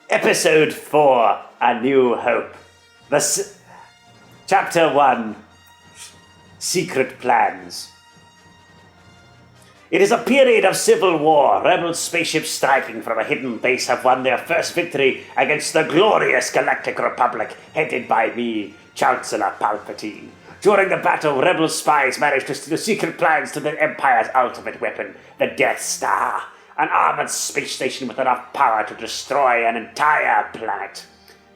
Episode 4, A New Hope. Chapter 1, Secret Plans. It is a period of civil war. Rebel spaceships striking from a hidden base have won their first victory against the glorious Galactic Republic, headed by me, Chancellor Palpatine. During the battle, Rebel spies managed to steal secret plans to the Empire's ultimate weapon, the Death Star, an armored space station with enough power to destroy an entire planet.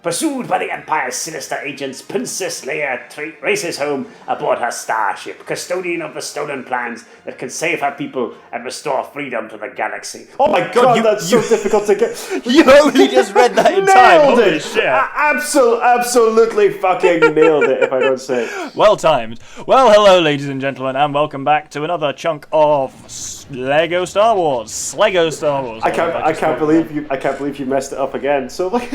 Pursued by the Empire's sinister agents, Princess Leia races home aboard her starship, custodian of the stolen plans that can save her people and restore freedom to the galaxy. Oh my god, that's so difficult to get. You only just read that in time. Nailed Holy it! shit. Absolutely fucking nailed it, if I don't say. Well timed. Well, hello, ladies and gentlemen, and welcome back to another chunk of Lego Star Wars. Lego Star Wars. I can't believe you messed it up again. So like.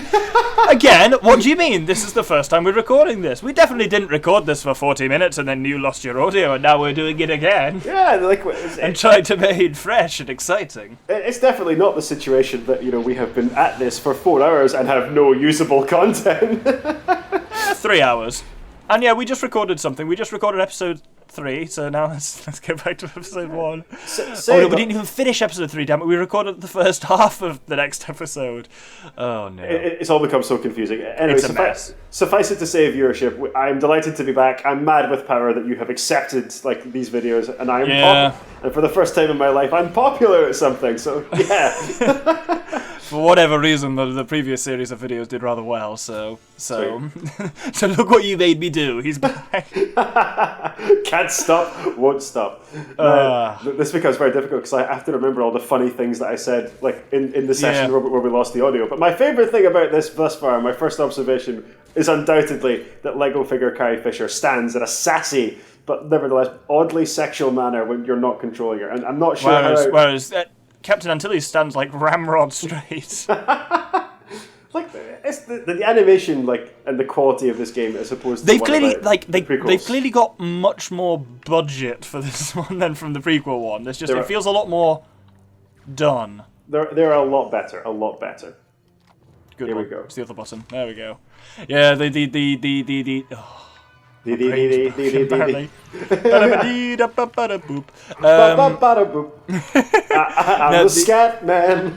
Again? What do you mean? This is the first time we're recording this. We definitely didn't record this for 40 minutes and then you lost your audio and now we're doing it again. Yeah, like and trying to make it fresh and exciting. It's definitely not the situation that, we have been at this for 4 hours and have no usable content. 3 hours. And yeah, we just recorded something. We just recorded episode 3, so now let's get back to episode 1. We didn't even finish episode 3, damn it. We recorded the first half of the next episode. Oh no. It's all become so confusing. Anyway, it's a mess. Suffice it to say, viewership, I'm delighted to be back. I'm mad with power that you have accepted these videos, and and for the first time in my life, I'm popular at something, so yeah. For whatever reason, the previous series of videos did rather well, so look what you made me do. He's back. Can't stop, won't stop. This becomes very difficult because I have to remember all the funny things that I said, like in the session where we lost the audio. But my favourite thing about this thus far, my first observation, is undoubtedly that Lego figure Carrie Fisher stands in a sassy but nevertheless oddly sexual manner when you're not controlling her. And I'm not sure whereas Captain Antilles stands like ramrod straight. Like it's the animation, and the quality of this game as opposed to they've clearly got much more budget for this one than from the prequel one. It's just it feels a lot more done. They're a lot better. Good. Here we go. It's the other button. There we go. Yeah, I'm the scat man.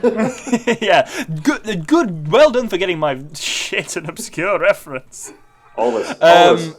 Yeah, good. Well done for getting my shit and obscure reference. Always. What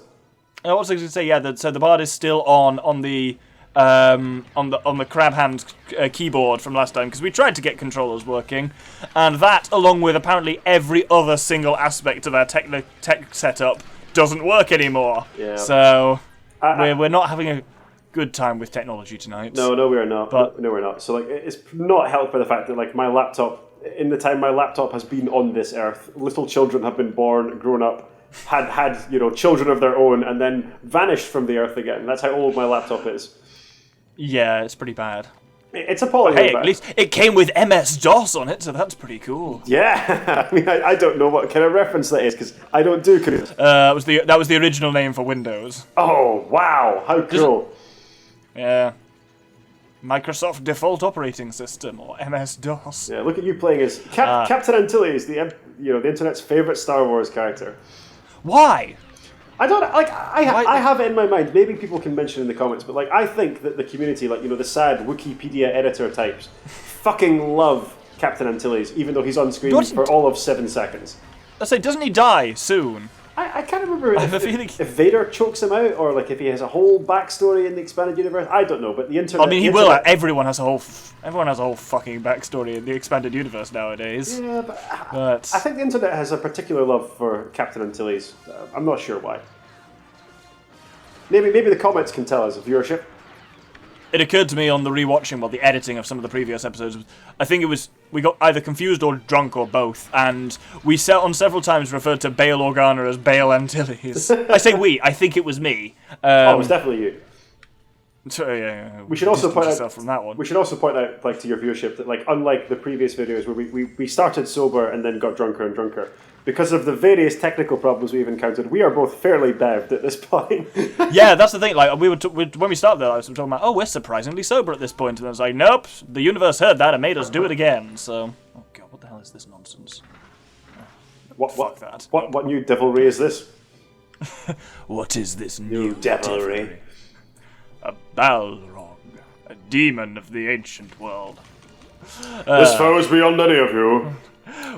was I going to say? Yeah, so the bard is still on the crab hand keyboard from last time because we tried to get controllers working, and that, along with apparently every other single aspect of our tech setup, doesn't work anymore. Yeah. So we're not having a good time with technology tonight. No, we are not. No, we're not. So it's not helped by the fact that my laptop, in the time my laptop has been on this earth, little children have been born, grown up, had children of their own, and then vanished from the earth again. That's how old my laptop is. Yeah, it's pretty bad. It's appalling. Hey, at least it came with MS-DOS on it, so that's pretty cool. Yeah, I mean, I don't know what kind of reference that is because I don't do computers. That was the original name for Windows. Oh wow, how cool! Yeah, Microsoft Default Operating System, or MS-DOS. Yeah, look at you playing as Captain Antilles, the internet's favorite Star Wars character. Why? I don't I have it in my mind. Maybe people can mention in the comments, but I think that the community, the sad Wikipedia editor types, fucking love Captain Antilles, even though he's on screen for all of 7 seconds. I say, doesn't he die soon? I can't remember if Vader chokes him out or if he has a whole backstory in the expanded universe. I don't know, but the internet. I mean, he will. Everyone has a whole fucking backstory in the expanded universe nowadays. Yeah, but I think the internet has a particular love for Captain Antilles. I'm not sure why. Maybe the comments can tell us, viewership. It occurred to me on the rewatching, the editing of some of the previous episodes, I think we got either confused or drunk or both, and we on several times referred to Bail Organa as Bail Antilles. I say we, I think it was me. It was definitely you. So yeah, we should also point out from that one. We should also point out, to your viewership, that unlike the previous videos where we started sober and then got drunker and drunker, because of the various technical problems we've encountered, we are both fairly bevved at this point. Yeah, that's the thing. When we started that, I was talking about, we're surprisingly sober at this point, and I was like, nope, the universe heard that and made us do it again. So, oh god, what the hell is this nonsense? Fuck that. What new devilry is this? What is this new devilry? A Balrog, a demon of the ancient world. This foe is beyond any of you.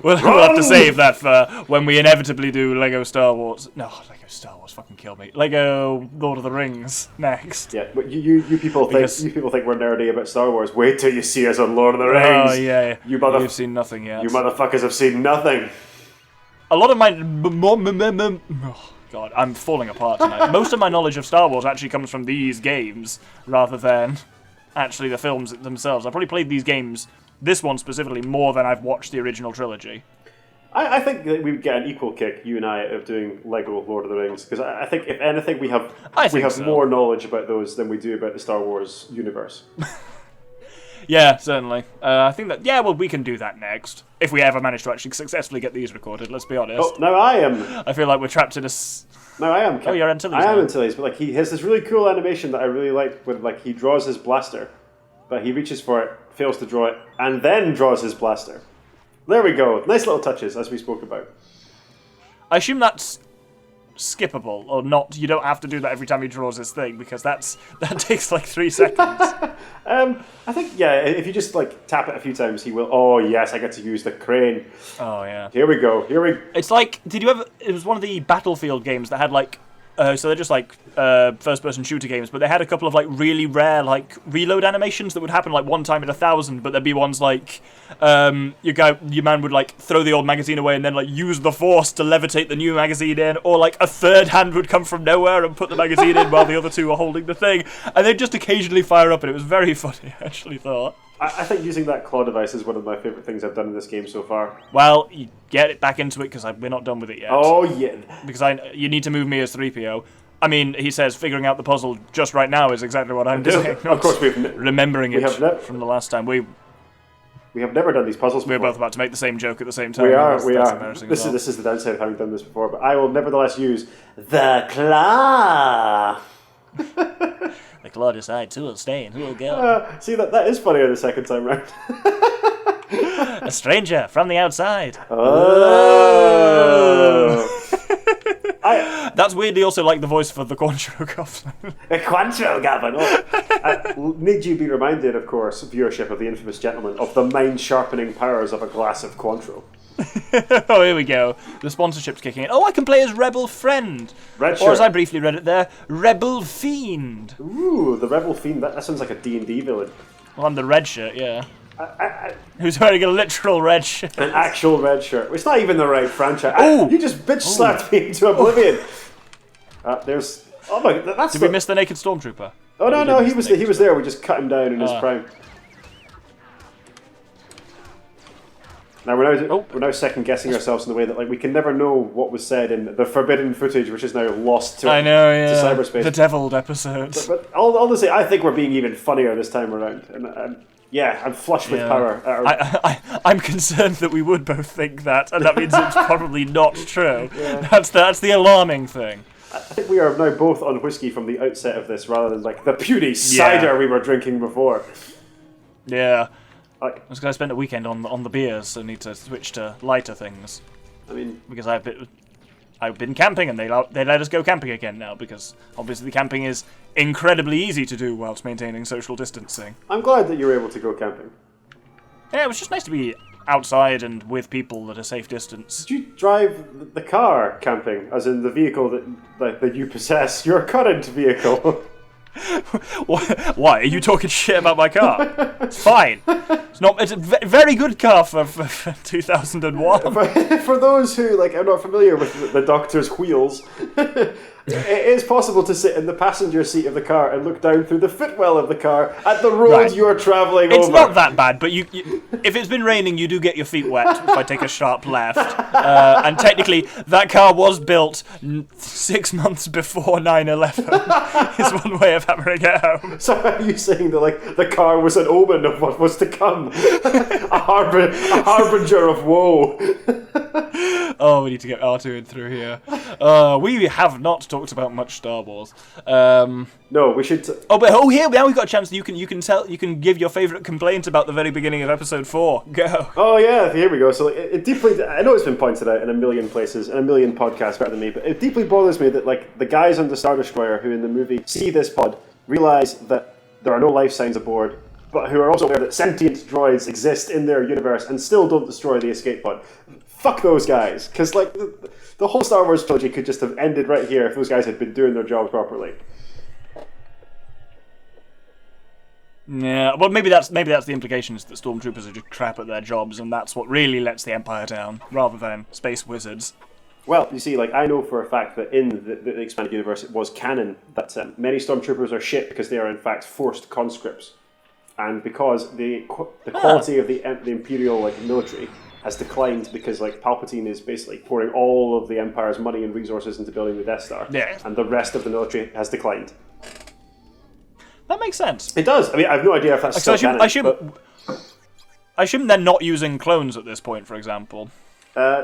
We'll have to save that for when we inevitably do Lego Star Wars. No, Lego Star Wars fucking kill me. Lego Lord of the Rings next. Yeah, but you people think we're nerdy about Star Wars. Wait till you see us on Lord of the Rings. Oh yeah, you've seen nothing yet. You motherfuckers have seen nothing. A lot of my oh, God, I'm falling apart tonight. Most of my knowledge of Star Wars actually comes from these games rather than actually the films themselves. I probably played these games, this one specifically, more than I've watched the original trilogy. I think that we would get an equal kick, you and I, of doing Lego Lord of the Rings, because I think if anything we have more knowledge about those than we do about the Star Wars universe. Yeah, certainly. I think that, we can do that next. If we ever manage to actually successfully get these recorded, let's be honest. Oh, now I am. I feel like we're trapped in a... No, I am. Oh, you're Antilles. I am Antilles, but he has this really cool animation that I really like, where he draws his blaster, but he reaches for it, fails to draw it, and then draws his blaster. There we go. Nice little touches, as we spoke about. I assume that's skippable, or not. You don't have to do that every time he draws his thing, because that takes like 3 seconds. I think, if you just tap it a few times, he will. Oh yes, I get to use the crane. Oh yeah. Here we go. It's like, did you ever? It was one of the Battlefield games that had so they're just first-person shooter games, but they had a couple of really rare reload animations that would happen one time in 1,000. But there'd be ones your man would throw the old magazine away and then use the force to levitate the new magazine in, or a third hand would come from nowhere and put the magazine in while the other two were holding the thing, and they'd just occasionally fire up, and it was very funny. I actually thought. I think using that claw device is one of my favourite things I've done in this game so far. Well, you get it back into it, because we're not done with it yet. Oh, yeah. Because you need to move me as 3PO. I mean, he says figuring out the puzzle just right now is exactly what I'm doing. Of course, remembering it from the last time. We have never done these puzzles before. We're both about to make the same joke at the same time. We are. This is the downside of having done this before, but I will nevertheless use the claw. The claw decides who will stay and who will go. See, that is funnier the second time round. A stranger from the outside. Oh. That's weirdly also the voice for the Quantro Goblin. The Quantro Goblin. Need you be reminded, of course, viewership of the infamous gentleman, of the mind-sharpening powers of a glass of Quantro. Oh, here we go. The sponsorship's kicking in. Oh, I can play as Rebel Friend. Red shirt. Or as I briefly read it there, Rebel Fiend. Ooh, the Rebel Fiend. That sounds like a D&D villain. Well, I'm the red shirt, yeah. Who's wearing a literal red shirt? An actual red shirt. It's not even the right franchise. You just bitch slapped me into oblivion. There's. Oh my! That's. Did we miss the naked stormtrooper? Oh no! He was there. We just cut him down in his prime. Now we're now second guessing ourselves in the way that we can never know what was said in the forbidden footage, which is now lost to cyberspace. The deviled episodes. But all to say, I think we're being even funnier this time around, and I'm flush with power. I'm concerned that we would both think that, and that means it's probably not true. Yeah. That's the alarming thing. I think we are now both on whiskey from the outset of this, rather than the puny cider we were drinking before. Yeah. Because I spent a weekend on the beers, so I need to switch to lighter things. I mean, because I've been camping, and they let us go camping again now, because obviously camping is incredibly easy to do whilst maintaining social distancing. I'm glad that you were able to go camping. Yeah, it was just nice to be outside and with people at a safe distance. Did you drive the car camping, as in the vehicle that you possess, your current vehicle? Why? Are you talking shit about my car? It's fine. It's a very good car for 2001. For those who are not familiar with the Doctor's wheels, it is possible to sit in the passenger seat of the car and look down through the footwell of the car at the road you are travelling over. It's not that bad, but you if it's been raining, you do get your feet wet if I take a sharp left. And technically, that car was built 6 months before 9/11. Is one way of hammering it home. So are you saying that the car was an omen of what was to come? a harbinger of woe? Oh, we need to get R2 in through here. We have not talked about much Star Wars. No, we should. Here now we've got a chance. You can give your favourite complaint about the very beginning of episode 4. Go. Oh yeah, here we go. So it deeply. I know it's been pointed out in a million places, in a million podcasts better than me, but it deeply bothers me that like the guys on the Star Destroyer who in the movie see this pod realize that there are no life signs aboard, but who are also aware that sentient droids exist in their universe and still don't destroy the escape pod. Fuck those guys, because like the whole Star Wars trilogy could just have ended right here if those guys had been doing their jobs properly. Yeah, well, maybe that's the implication, is that stormtroopers are just crap at their jobs, and that's what really lets the Empire down, rather than space wizards. Well, you see, like I know for a fact that in the expanded universe it was canon that many stormtroopers are shit because they are in fact forced conscripts, and because the quality of the Imperial like military has declined because like Palpatine is basically pouring all of the Empire's money and resources into building the Death Star, and the rest of the military has declined. That makes sense. It does. I mean, I have no idea if that's still canon. I assume they're not using clones at this point, for example.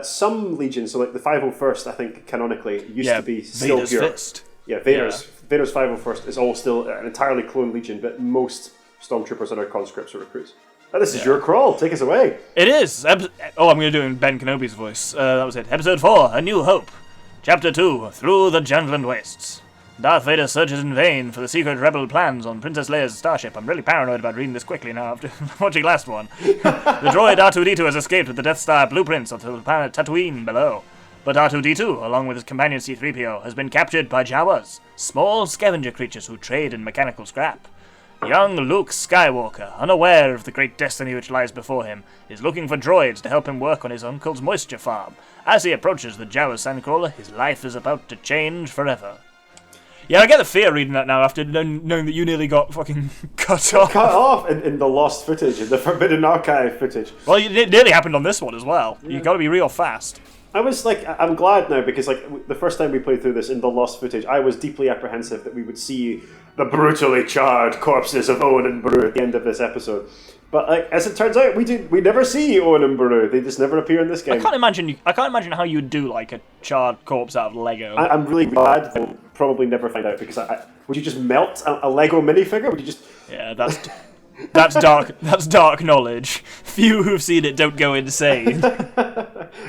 Some legions, so like the 501st, I think canonically used to be still Vader's pure. Fist. Yeah, Vader's 501st is all still an entirely clone legion, but most stormtroopers are conscripts or recruits. This is your crawl. Take us away. It is. I'm going to do it in Ben Kenobi's voice. That was it. Episode 4, A New Hope. Chapter 2, Through the Jundland Wastes. Darth Vader searches in vain for the secret rebel plans on Princess Leia's starship. I'm really paranoid about reading this quickly now after watching last one. The droid R2-D2 has escaped with the Death Star blueprints of the planet Tatooine below. But R2-D2, along with his companion C-3PO, has been captured by Jawas, small scavenger creatures who trade in mechanical scrap. Young Luke Skywalker, unaware of the great destiny which lies before him, is looking for droids to help him work on his uncle's moisture farm. As he approaches the Jawa sandcrawler, his life is about to change forever. Yeah, I get the fear reading that now after knowing that you nearly got fucking cut off. Cut off in the lost footage, in the Forbidden Archive footage. Well, it nearly happened on this one as well. Yeah. You got to be real fast. I was like, I'm glad now because like the first time we played through this in the lost footage, I was deeply apprehensive that we would see the brutally charred corpses of Owen and Beru at the end of this episode. But like, as it turns out, we never see Owen and Beru. They just never appear in this game. I can't imagine how you'd do like a charred corpse out of Lego. I'm really glad we'll probably never find out because would you just melt a Lego minifigure? Would you just? Yeah, that's dark. That's dark knowledge. Few who've seen it don't go insane.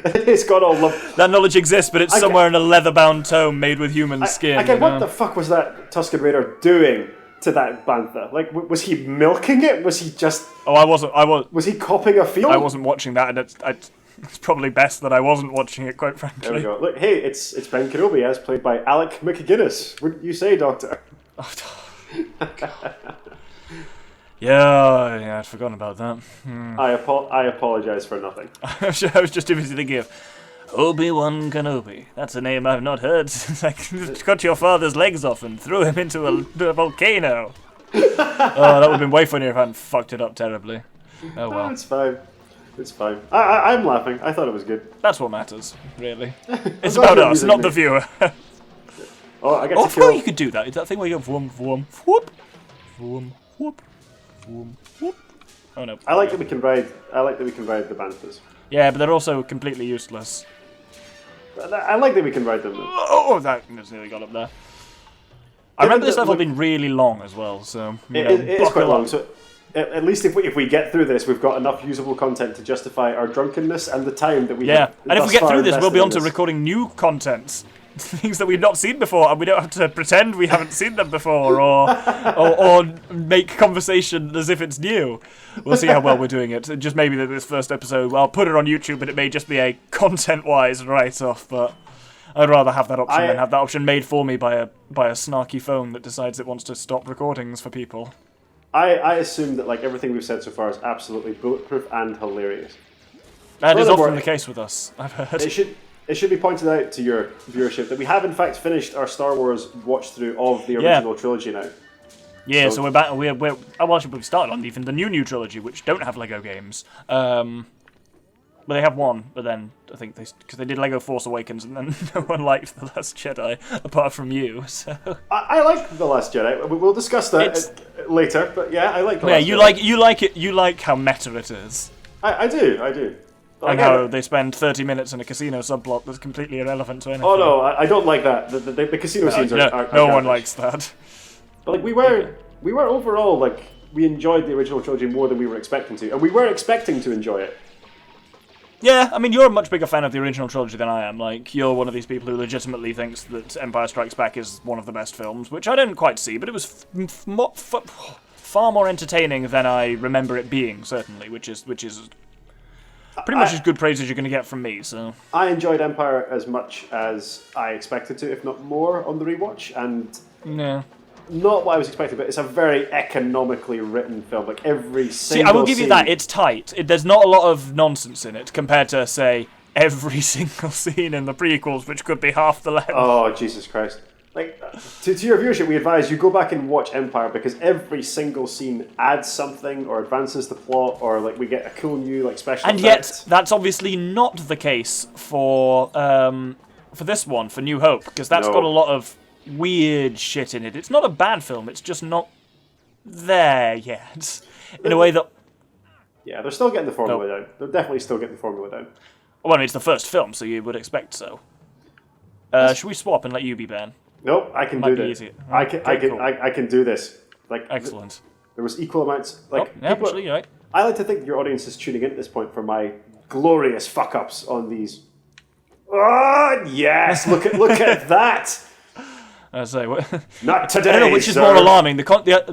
It's got all love. That knowledge exists, but it's somewhere in a leather-bound tome made with human skin. Again, what the fuck was that Tusken Raider doing to that bantha? Like, was he milking it? Was he just? Oh, I wasn't. Was he copping a field? I wasn't watching that, and it's probably best that I wasn't watching it, quite frankly. There we go. Look, hey, it's Ben Kenobi, as played by Alec McGuinness. Wouldn't you say, Doctor? Yeah, I'd forgotten about that. I apologise for nothing. I was just too busy thinking of Obi-Wan Kenobi. That's a name I've not heard since I cut your father's legs off and threw him into a volcano. Oh, that would have been way funnier if I hadn't fucked it up terribly. Oh well. No, it's fine. It's fine. I'm laughing. I thought it was good. That's what matters, really. It's about us, not the viewer. I get I to forgot kill. you could do that. It's that thing where you go vroom, vroom, whoop, vroom, whoop, vroom, whoop. Oh no. I like that we can ride the banthas. Yeah, but they're also completely useless. I like that we can ride them. Though. Oh, that just nearly got up there. I remember this level being really long as well, so it is quite long. So at least if we get through this, we've got enough usable content to justify our drunkenness and the time that we have. And if we get through this, we'll be on to recording new content. Things that we've not seen before, and we don't have to pretend we haven't seen them before, or make conversation as if it's new. We'll see how well we're doing it. Just maybe that this first episode, I'll put it on YouTube, and it may just be a content-wise write-off. But I'd rather have that option than have that option made for me by a snarky phone that decides it wants to stop recordings for people. I assume that like everything we've said so far is absolutely bulletproof and hilarious. That is often the case with us, I've heard. It should be pointed out to your viewership that we have in fact finished our Star Wars watch through of the original trilogy now. Yeah, so we're back. We've started on even the new trilogy, which don't have Lego games. But they have one. But then I think because they did Lego Force Awakens, and then no one liked the Last Jedi apart from you. So I like the Last Jedi. We'll discuss that later. But yeah, I like the Last Jedi. You like it. You like how meta it is. I do. And how they spend 30 minutes in a casino subplot that's completely irrelevant to anything. Oh no, I don't like that. The casino scenes are no one likes that. But like we were overall like we enjoyed the original trilogy more than we were expecting to, and we were expecting to enjoy it. Yeah, I mean, you're a much bigger fan of the original trilogy than I am. Like, you're one of these people who legitimately thinks that Empire Strikes Back is one of the best films, which I didn't quite see, but it was far more entertaining than I remember it being, certainly, which is pretty much as good praise as you're going to get from me. So I enjoyed Empire as much as I expected to, if not more, on the rewatch, and yeah. Not what I was expecting, but it's a very economically written film. Like every single See, I will give scene... you that. It's tight. There's not a lot of nonsense in it compared to, say, every single scene in the prequels, which could be half the length. Oh, Jesus Christ. Like, to your viewership, we advise you go back and watch Empire, because every single scene adds something or advances the plot, or like we get a cool new like special and effect. yet, that's obviously not the case for this one, for New Hope, because that's got a lot of weird shit in it. It's not a bad film, it's just not there yet. In a way that... Yeah, they're still getting the formula down. They're definitely still getting the formula down. Well, I mean, it's the first film, so you would expect so. Should we swap and let you be Ben? Nope, I can do this. I can do this. Like, excellent. There was equal amounts. Like, yeah, actually, you're right. I like to think your audience is tuning in at this point for my glorious fuck ups on these. Oh yes! Look at that. I say, what? Not today. I don't know which is sir. more alarming.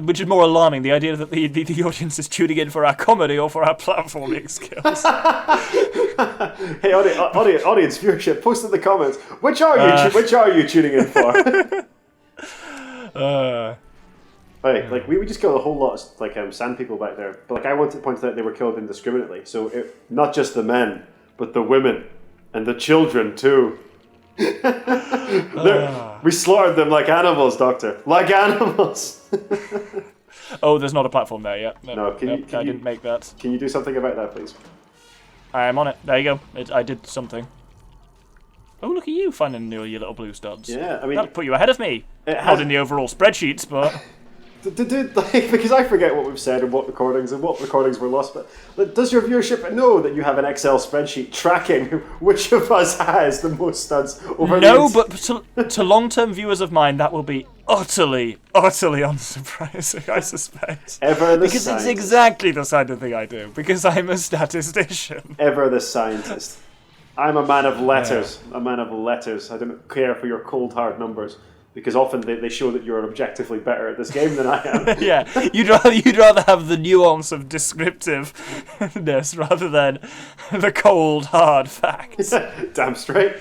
Which is more alarming, the idea that the audience is tuning in for our comedy or for our platforming skills. Hey, audience viewership, post in the comments. Which are you tuning in for? Right, like we just killed a whole lot of like sand people back there, but like I wanted to point out they were killed indiscriminately. So not just the men, but the women and the children too. We slaughtered them like animals, Doctor. Like animals. Oh, there's not a platform there yet. No, I didn't make that. Can you do something about that, please? I'm on it. There you go. I did something. Oh, look at you finding your little blue studs. Yeah, I mean... That'll put you ahead of me. Not in the overall spreadsheets, but... Because I forget what we've said and what recordings were lost, but does your viewership know that you have an Excel spreadsheet tracking which of us has the most studs over No, but to long-term viewers of mine, that will be utterly unsurprising, I suspect. Because it's exactly the kind of thing I do, because I'm a statistician. Ever the scientist. I'm a man of letters. Yeah. A man of letters. I don't care for your cold hard numbers. Because often they show that you're objectively better at this game than I am. Yeah, you'd rather have the nuance of descriptiveness rather than the cold, hard facts. Damn straight.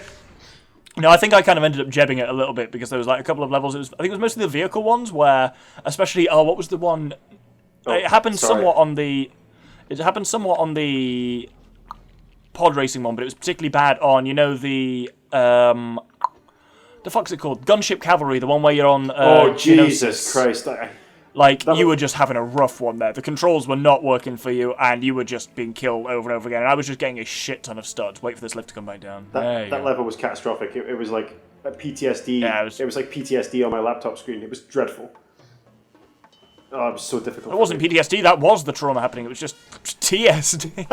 No, I think I kind of ended up jebbing it a little bit because there was like a couple of levels. I think it was mostly the vehicle ones where, especially, what was the one? It happened somewhat on the pod racing one, but it was particularly bad on the fuck's it called? Gunship Cavalry, the one where you're on... Jesus Christ. You were just having a rough one there. The controls were not working for you, and you were just being killed over and over again. And I was just getting a shit ton of studs. Wait for this lift to come back down. That level was catastrophic. It was like a PTSD. Yeah, it was like PTSD on my laptop screen. It was dreadful. Oh, it was so difficult. It wasn't PTSD, that was the trauma happening. It was just TSD.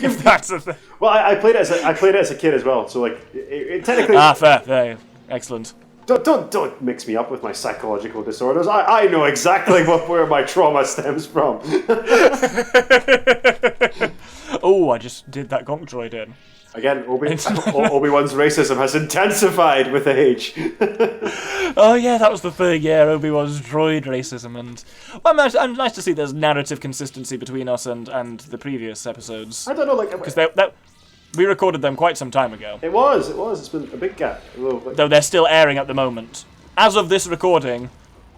If that's a thing. Well, I played it as a kid as well, so like it technically. Fair. Excellent. Don't mix me up with my psychological disorders. I know exactly where my trauma stems from. Oh, I just did that gonk droid in. Again, Obi-Wan's racism has intensified with age. Oh yeah, that was the thing. Yeah, Obi-Wan's droid racism, and I'm nice to see there's narrative consistency between us and the previous episodes. I don't know, like because we recorded them quite some time ago. It was. It's been a big gap. Though they're still airing at the moment. As of this recording,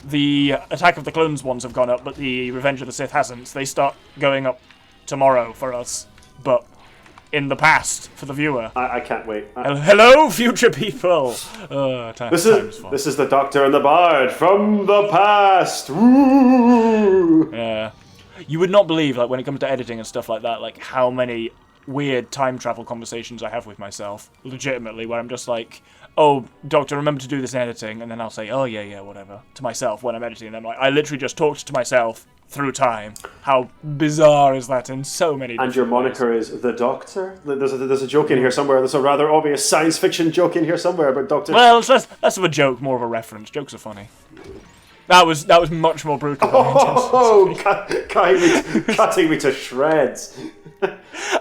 the Attack of the Clones ones have gone up, but the Revenge of the Sith hasn't. They start going up tomorrow for us, but in the past for the viewer. I can't wait. Hello, future people. This is the Doctor and the Bard from the past. Woo! Yeah, you would not believe, like when it comes to editing and stuff like that, like how many weird time travel conversations I have with myself, legitimately, where I'm just like, oh, Doctor, remember to do this in editing, and then I'll say, oh yeah, whatever, to myself when I'm editing, and I'm like, I literally just talked to myself through time. How bizarre is that in so many And your moniker ways. is the Doctor? There's a joke in here somewhere. There's a rather obvious science fiction joke in here somewhere about Doctor... Well, it's less of a joke, more of a reference. Jokes are funny. That was much more brutal than I intended. Cutting me to shreds.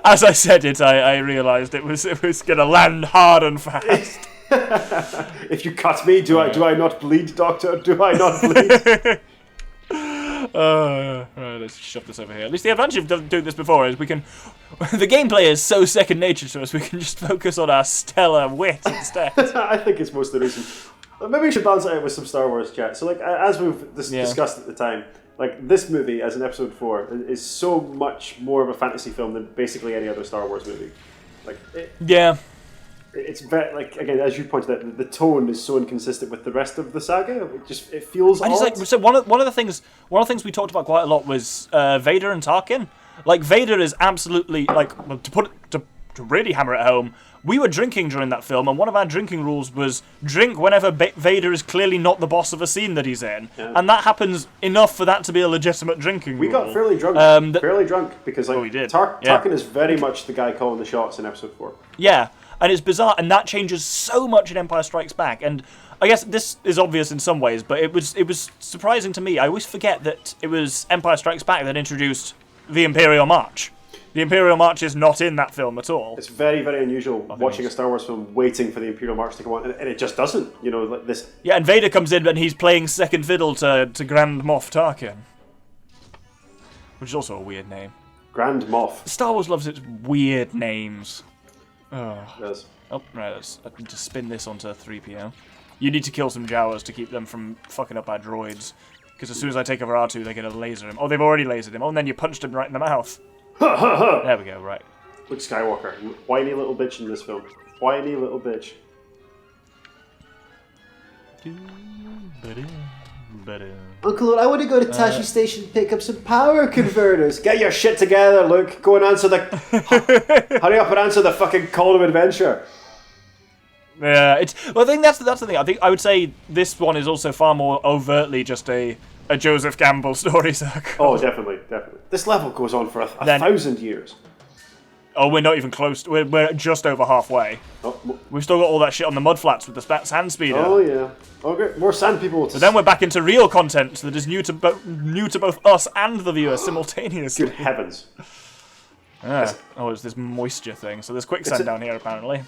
As I said it, I realised it was going to land hard and fast. If you cut me, do I not bleed, Doctor? Do I not bleed? Right, let's shove this over here. At least the advantage of doing this before is we can... The gameplay is so second nature to us, we can just focus on our stellar wit instead. I think it's most of the reason. Maybe we should balance it out with some Star Wars chat. So, like, as we've discussed at the time, like, this movie, as an episode 4, is so much more of a fantasy film than basically any other Star Wars movie. Like, it's very, like, again, as you pointed out, the tone is so inconsistent with the rest of the saga. It feels odd. Like, so one of the things we talked about quite a lot was Vader and Tarkin. Like, Vader is absolutely, like, to really hammer it home, we were drinking during that film, and one of our drinking rules was drink whenever Vader is clearly not the boss of a scene that he's in. Yeah. And that happens enough for that to be a legitimate drinking rule. We got fairly drunk. Because, like, we did. Tarkin is very much the guy calling the shots in episode 4. Yeah, and it's bizarre, and that changes so much in Empire Strikes Back. And I guess this is obvious in some ways, but it was surprising to me. I always forget that it was Empire Strikes Back that introduced the Imperial March. The Imperial March is not in that film at all. It's very, very unusual watching a Star Wars film waiting for the Imperial March to come on, and it just doesn't. You know, like this. Yeah, and Vader comes in and he's playing second fiddle to Grand Moff Tarkin, which is also a weird name. Grand Moff. Star Wars loves its weird names. Oh. Yes. Oh, right. I need to spin this onto 3PO. You need to kill some Jawas to keep them from fucking up our droids, because as soon as I take over R2, they're going to laser him. Oh, they've already lasered him. Oh, and then you punched him right in the mouth. There we go, right. Luke Skywalker, whiny little bitch in this film. Whiny little bitch. Uncle Luke, I want to go to Tashi Station and pick up some power converters. Get your shit together, Luke. Go and answer hurry up and answer the fucking call to adventure. Yeah, I think that's the thing. I think I would say this one is also far more overtly just a Joseph Campbell story circle. Oh, definitely. This level goes on for a 1,000 years. Oh, we're not even close. We're just over halfway. Oh, We've still got all that shit on the mud flats with the sand speeder. Oh yeah. Okay, more sand people. But then we're back into real content that is new to both us and the viewer simultaneously. Good heavens. Oh, it's this moisture thing. So there's quicksand down here apparently.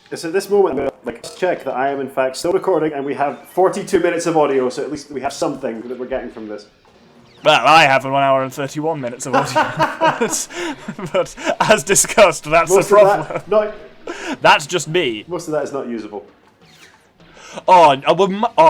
It's at this moment, let's check that I am in fact still recording, and we have 42 minutes of audio, so at least we have something that we're getting from this. Well, I have 1 hour and 31 minutes of audio. but as discussed, that's a problem. That's just me. Most of that is not usable. I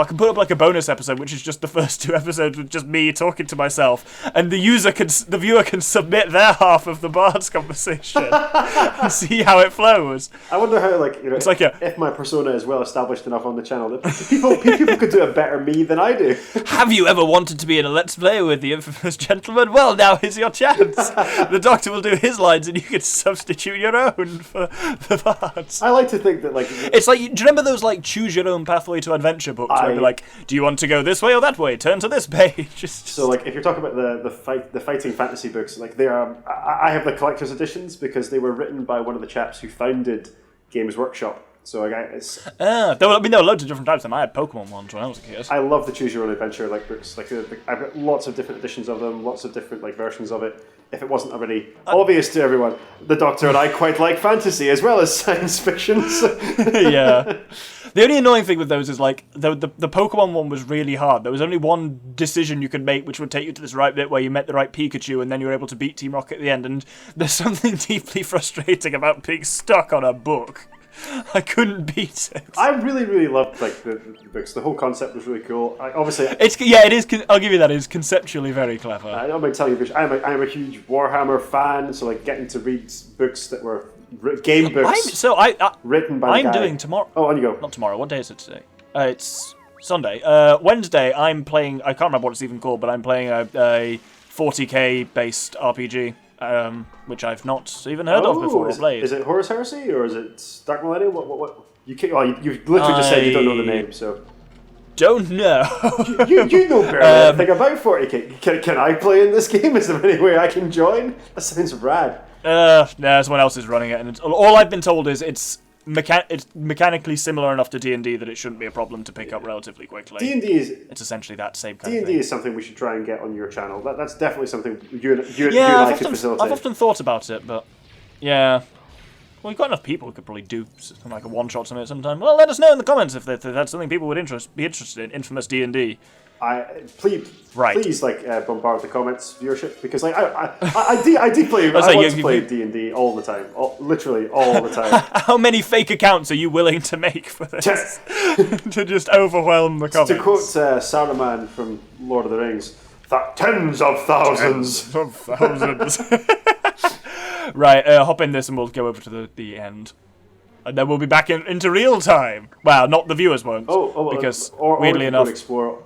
can put up like a bonus episode, which is just the first 2 episodes with just me talking to myself, and the viewer can submit their half of the Bard's conversation and see how it flows. I wonder how, it's if my persona is well established enough on the channel, that people could do a better me than I do. Have you ever wanted to be in a Let's Play with the infamous gentleman? Well, now here's your chance. The Doctor will do his lines, and you can substitute your own for the Bards. I like to think that it's like, do you remember those choose your own pathway to adventure books where they're like, do you want to go this way or that way? Turn to this page. So if you're talking about the fighting fantasy books, they are. I have the collector's editions because they were written by one of the chaps who founded Games Workshop. So it's. There were loads of different types of them. I had Pokemon ones when I was a kid. I love the choose your own adventure books. I've got lots of different editions of them, lots of different versions of it. If it wasn't already obvious to everyone, the Doctor and I quite like fantasy as well as science fiction. So. Yeah. The only annoying thing with those is the Pokemon one was really hard. There was only one decision you could make which would take you to this right bit where you met the right Pikachu and then you were able to beat Team Rocket at the end, and there's something deeply frustrating about being stuck on a book. I couldn't beat it. I really, really loved the books. The whole concept was really cool. It is. I'll give you that. It's conceptually very clever. I don't mind telling you, I'm a huge Warhammer fan. So getting to read books that were game books. Written by. I'm doing tomorrow. Oh, on you go. Not tomorrow. What day is it today? It's Sunday. Wednesday. I'm playing. I can't remember what it's even called, but I'm playing a 40k based RPG. Which I've not even heard of before or played. Is it Horus Heresy or is it Dark Millennium? What? You've literally just said you don't know the name, so. don't know. You know barely anything about 40k. Can I play in this game? Is there any way I can join? That sounds rad. No, someone else is running it, and all I've been told is it's mechanically similar enough to D&D that it shouldn't be a problem to pick up relatively quickly. D&D is... It's essentially that same kind of thing. D&D is something we should try and get on your channel. That's definitely something you and I could facilitate. I've often thought about it, but... Yeah. Well, we've got enough people who could probably do something like a one-shot something sometime. Well, let us know in the comments if that's something people would be interested in. Infamous D&D. Please bombard the comments viewership, because like I deeply want to play D&D all the time, literally all the time. How many fake accounts are you willing to make for this to just overwhelm the comments? To quote Saruman from Lord of the Rings, tens of thousands. Right, hop in this and we'll go over to the end. And then we'll be back into real time. Well, not the viewers won't. Because weirdly enough... explore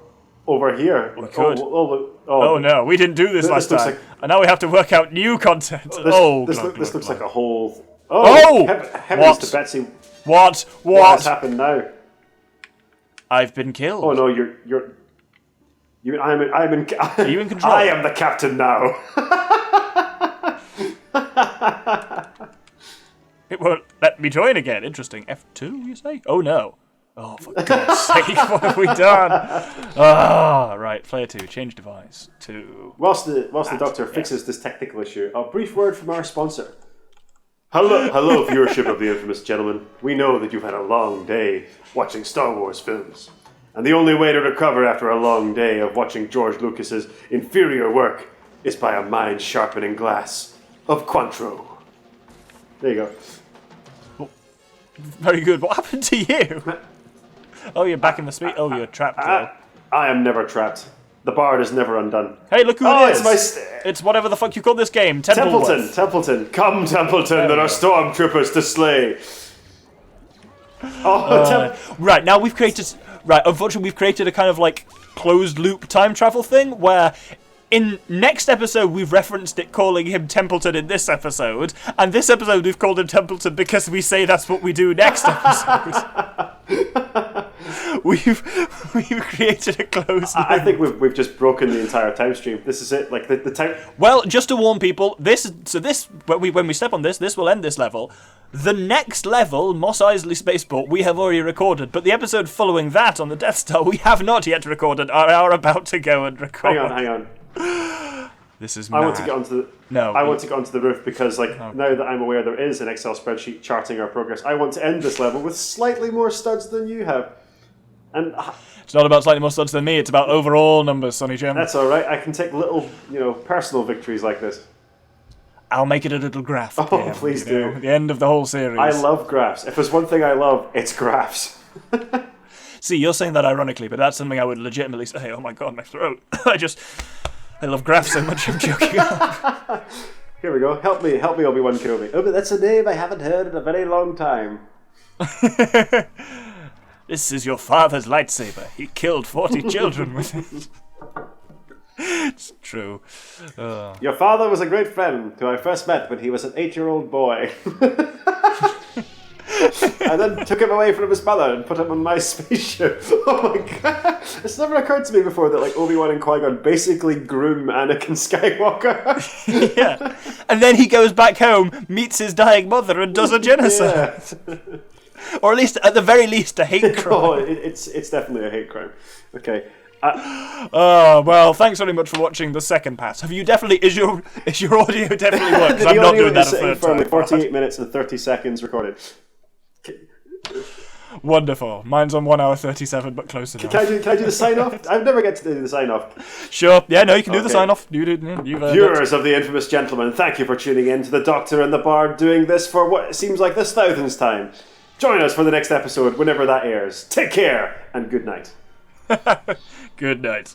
over here. We could. Oh no, we didn't do this last time. And now we have to work out new content. This looks like a whole... Heavens to Betsy. What has happened now? I've been killed. Oh no, I'm in Are you in control? I am the captain now. It won't let me join again. Interesting. F2, you say? Oh no. Oh, for God's sake, what have we done? Right, player 2, change device to... Whilst the Doctor fixes this technical issue, a brief word from our sponsor. Hello, viewership of the Infamous Gentlemen. We know that you've had a long day watching Star Wars films. And the only way to recover after a long day of watching George Lucas's inferior work is by a mind-sharpening glass of Cointreau. There you go. Very good. What happened to you? Oh, you're back in the speed. Oh, you're trapped. I am never trapped. The bard is never undone. Hey, look who it is! It's whatever the fuck you call this game. Templeton. Come, Templeton, there are stormtroopers to slay. Right, now we've created... Right, unfortunately we've created a kind of like closed loop time travel thing where... In next episode, we've referenced it calling him Templeton in this episode, and this episode we've called him Templeton because we say that's what we do next episode. We've created a closed loop. I think we've just broken the entire time stream. This is it, like the time... Well, just to warn people, when we step on this will end this level. The next level, Mos Eisley Spaceport, we have already recorded, but the episode following that on the Death Star, we have not yet recorded, are about to go and record. Hang on. This is mad. I want to get onto the roof because, now that I'm aware there is an Excel spreadsheet charting our progress, I want to end this level with slightly more studs than you have. And it's not about slightly more studs than me. It's about overall numbers, Sonny Jim. That's all right. I can take little, personal victories like this. I'll make it a little graph. Oh, please do. At the end of the whole series. I love graphs. If there's one thing I love, it's graphs. See, you're saying that ironically, but that's something I would legitimately say. Oh my god, my throat! I love graphs so much. I'm joking. Here we go. Help me, Obi-Wan Kenobi. Oh, but that's a name I haven't heard in a very long time. This is your father's lightsaber. He killed 40 children with it. It's true. Your father was a great friend who I first met when he was an 8-year-old boy. I then took him away from his mother and put him on my spaceship. Oh my god. It's never occurred to me before that Obi-Wan and Qui-Gon basically groom Anakin Skywalker. Yeah. And then he goes back home, meets his dying mother and does a genocide. Yeah. Or at the very least, a hate crime. It's definitely a hate crime. Okay. Well, thanks very much for watching the second pass. Is your audio definitely works? I'm not doing that a third time. 48 minutes and 30 seconds recorded. Wonderful. Mine's on 1 hour 37, but close enough. Can I do the sign off? I never get to do the sign off. Sure. Yeah, no, you can do the sign off. Viewers of the Infamous Gentlemen, thank you for tuning in to the Doctor and the Bard doing this for what seems like the 1000th time. Join us for the next episode whenever that airs. Take care and good night. Good night.